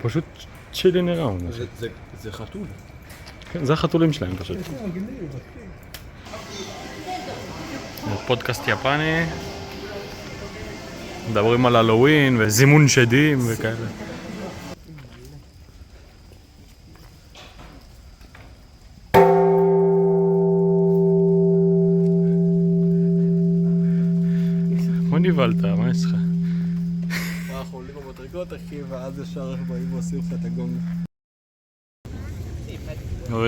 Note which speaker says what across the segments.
Speaker 1: פשוט צ'ילין אראונד.
Speaker 2: זה חתול.
Speaker 1: כן, זה החתולים שלהם פשוט. פודקאסט יפני. מדברים על הלואוין וזימון שדים וכאלה. מה נבלת? מה יש לך?
Speaker 2: אנחנו עולים במדרגות אחי, ואז ישר באים ועושים לך את הגונג.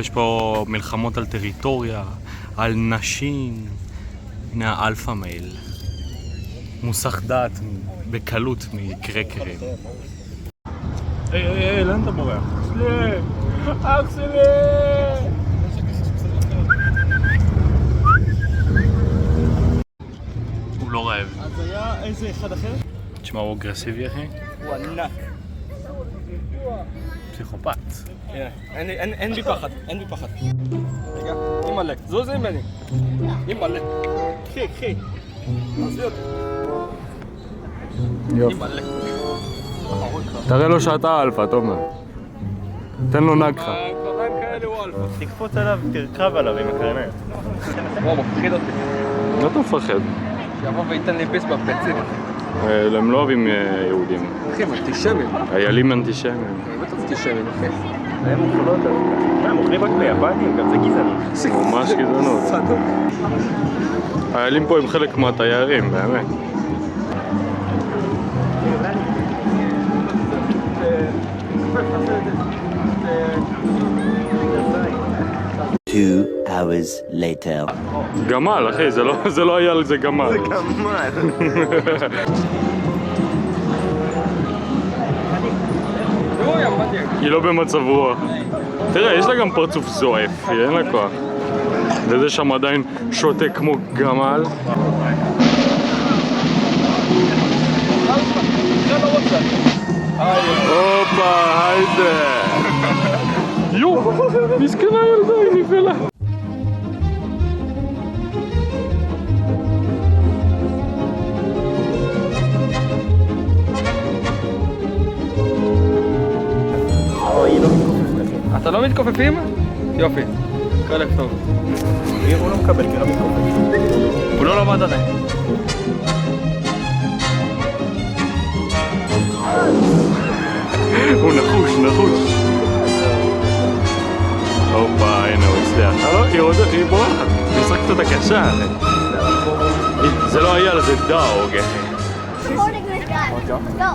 Speaker 1: יש פה מלחמות על טריטוריה, על נשים. הנה האלפא מייל. מוסך דעת בקלות מקרקרים. היי, לאן אתה בורח? אח שלי! הוא לא רעב.
Speaker 2: אז היה איזה אחד אחר?
Speaker 1: תשמע, הוא אגרסיבי אחי?
Speaker 2: הוא ענק.
Speaker 1: פסיכופת.
Speaker 2: אין בי פחד, אין בי פחד. רגע, אימא'לה, זוז ממני. אימא'לה. קחי. עזבי אותי.
Speaker 1: יופי.
Speaker 2: אימא'לה.
Speaker 1: תראה לו שאתה אלפא, תומר. תן לו נגחה.
Speaker 2: הקרניים כאלה הוא אלפא.
Speaker 3: תקפוץ עליו, תרכב עליו עם הקרניים.
Speaker 2: וואו, מפחיד אותי.
Speaker 1: מה אתה מפחד?
Speaker 2: שיבוא וייתן לי ביס בפצעים.
Speaker 1: הם לא אוהבים יהודים.
Speaker 2: אחי, הם אנטישמים.
Speaker 1: איילים אנטישמים.
Speaker 2: באמת אנטישמים, אחי.
Speaker 3: הם אוכלות דווקא. הם אוכלים רק ביפנים, גם זה גזענות.
Speaker 1: ממש גזענות.
Speaker 2: סדוק.
Speaker 1: האיילים פה הם חלק מהתיירים, באמת.
Speaker 4: Two hours later.
Speaker 1: גמל, אחי, זה לא אייל, זה גמל.
Speaker 3: זה גמל.
Speaker 1: היא לא במצב רוח. תראה, יש לה גם פרצוף זועף, אין לה כוח. וזה שם עדיין שותה כמו גמל. הופה, היידה. יו, מסכנה ילדה, היא נבלה.
Speaker 2: אתה לא מתכופפים? יופי. חלק טוב.
Speaker 3: הוא לא מקבל כי לא מתכופף.
Speaker 2: הוא לא למד עדיין.
Speaker 1: הוא נחוש. הופה, הנה הוא הצליח. היא בורחת. היא משחקת אותה קשה, אחי. זה לא אייל, זה דאוג, אחי.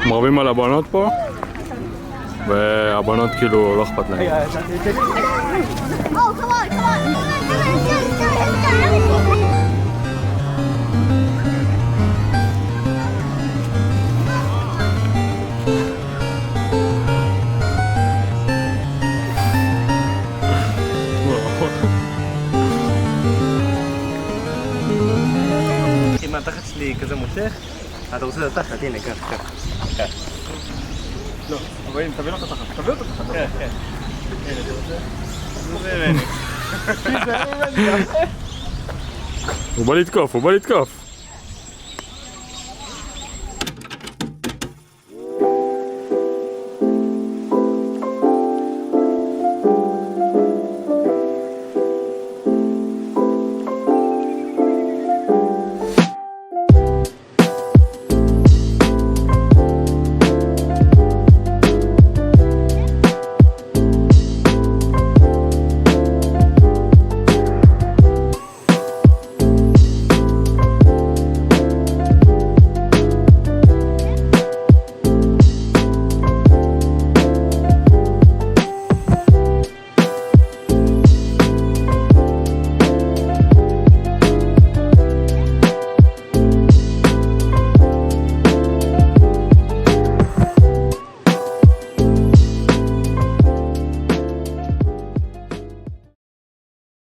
Speaker 1: מרבים על הבנות פה, והבנות כאילו לא אכפת להם.
Speaker 5: Oh, come on.
Speaker 3: אם התחת שלי כזה מושך, אתה רוצה את התחת, הנה, כך.
Speaker 2: לא, אבל הנה, תביא לו את התחת. תביא אותו תחת.
Speaker 3: כן. הנה, אתה רוצה? זה ממני.
Speaker 1: הוא בא לתקוף.